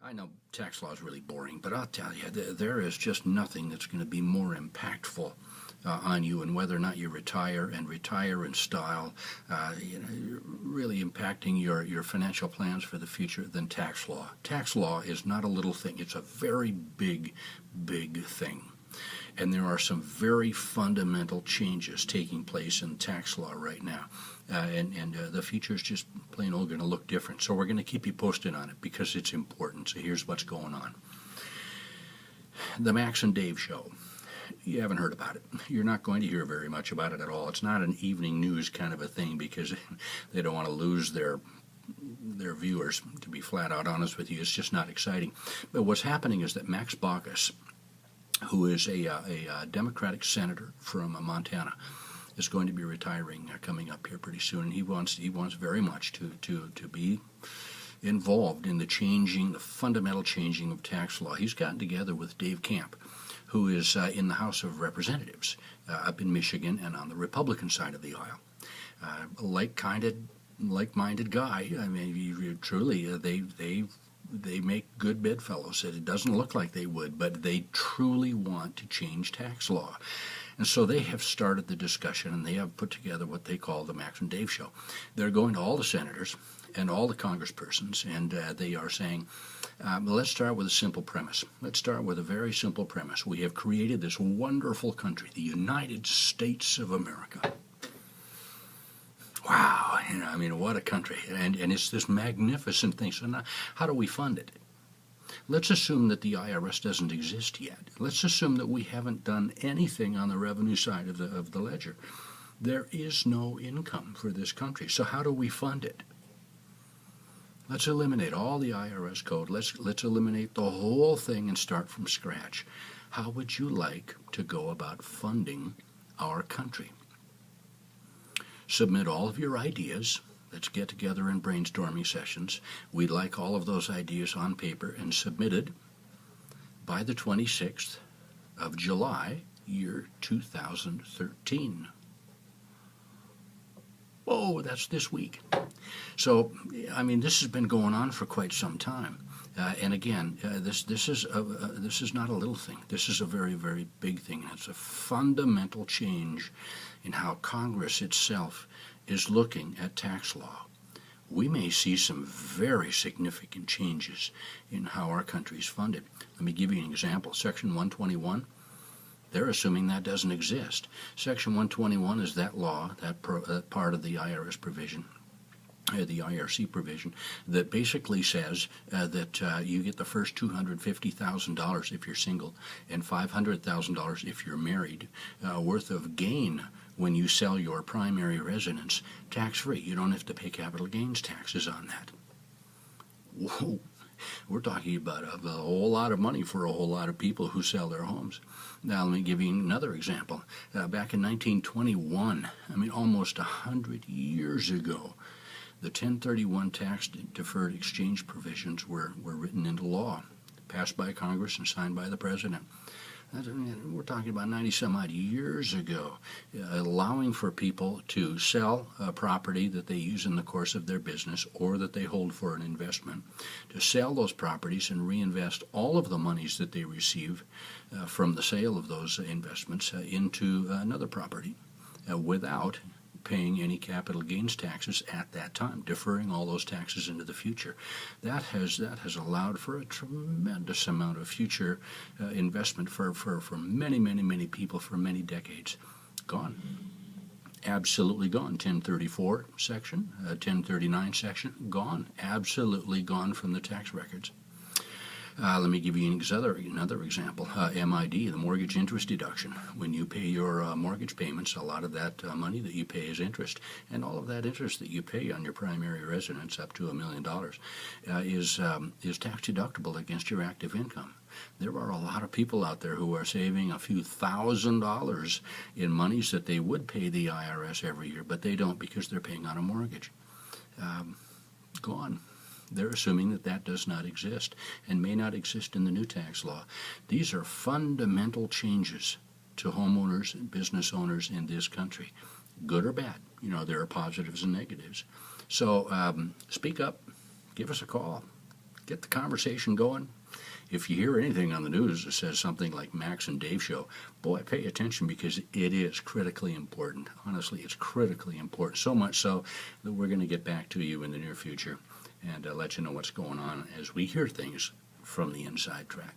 I know tax law is really boring, but I'll tell you, there is just nothing that's going to be more impactful on you and whether or not you retire in style, really impacting your financial plans for the future than tax law. Tax law is not a little thing. It's a very big, big thing. And there are some very fundamental changes taking place in tax law right now. And the future is just plain old going to look different. So we're going to keep you posted on it because it's important. So here's what's going on. The Max and Dave show. You haven't heard about it. You're not going to hear very much about it at all. It's not an evening news kind of a thing because they don't want to lose their viewers, to be flat out honest with you. It's just not exciting. But what's happening is that Max Baucus, who is a Democratic senator from Montana, is going to be retiring coming up here pretty soon, and he wants very much to be involved in the fundamental changing of tax law. He's gotten together with Dave Camp, who is in the House of Representatives up in Michigan and on the Republican side of the aisle. Like-minded guy. I mean, truly, they make good bedfellows. It doesn't look like they would, but they truly want to change tax law. And so they have started the discussion, and they have put together what they call the Max and Dave show. They're going to all the senators and all the congresspersons, and they are saying, let's start with a simple premise. Let's start with a very simple premise. We have created this wonderful country, the United States of America. Wow, I mean, what a country. And it's this magnificent thing. So now, how do we fund it? Let's assume that the IRS doesn't exist yet. Let's assume that we haven't done anything on the revenue side of the ledger. There is no income for this country. So how do we fund it? Let's eliminate all the IRS code. Let's eliminate the whole thing and start from scratch. How would you like to go about funding our country? Submit all of your ideas. Let's get together in brainstorming sessions. We'd like all of those ideas on paper and submitted by the 26th of July, year 2013. Oh, that's this week. So, I mean, this has been going on for quite some time. And again, this is not a little thing. This is a very, very big thing. It's a fundamental change in how Congress itself is looking at tax law. We may see some very significant changes in how our country is funded. Let me give you an example. Section 121, they're assuming that doesn't exist. Section 121 is that law, that part of the IRS provision, the IRC provision, that basically says that you get the first $250,000 if you're single and $500,000 if you're married worth of gain when you sell your primary residence tax-free. You don't have to pay capital gains taxes on that. Whoa. We're talking about a whole lot of money for a whole lot of people who sell their homes. Now, let me give you another example. Back in 1921, I mean almost 100 years ago, the 1031 tax-deferred exchange provisions were written into law, passed by Congress and signed by the President. We're talking about 90-some-odd years ago, allowing for people to sell a property that they use in the course of their business or that they hold for an investment, to sell those properties and reinvest all of the monies that they receive from the sale of those investments into another property without paying any capital gains taxes at that time, deferring all those taxes into the future. That has allowed for a tremendous amount of future investment for many, many, many people for many decades. Gone. Absolutely gone. 1034 section, 1039 section, gone. Absolutely gone from the tax records. Let me give you another example. MID, the mortgage interest deduction. When you pay your mortgage payments, a lot of that money that you pay is interest. And all of that interest that you pay on your primary residence, up to $1 million, is tax deductible against your active income. There are a lot of people out there who are saving a few $1,000s in monies that they would pay the IRS every year, but they don't because they're paying on a mortgage. Gone. They're assuming that does not exist and may not exist in the new tax law. These are fundamental changes to homeowners and business owners in this country, good or bad. You know, there are positives and negatives. So speak up, give us a call. get the conversation going. If you hear anything on the news that says something like Max and Dave show, boy, pay attention, because it is critically important. Honestly, it's critically important. So much so that we're going to get back to you in the near future and let you know what's going on as we hear things from the inside track.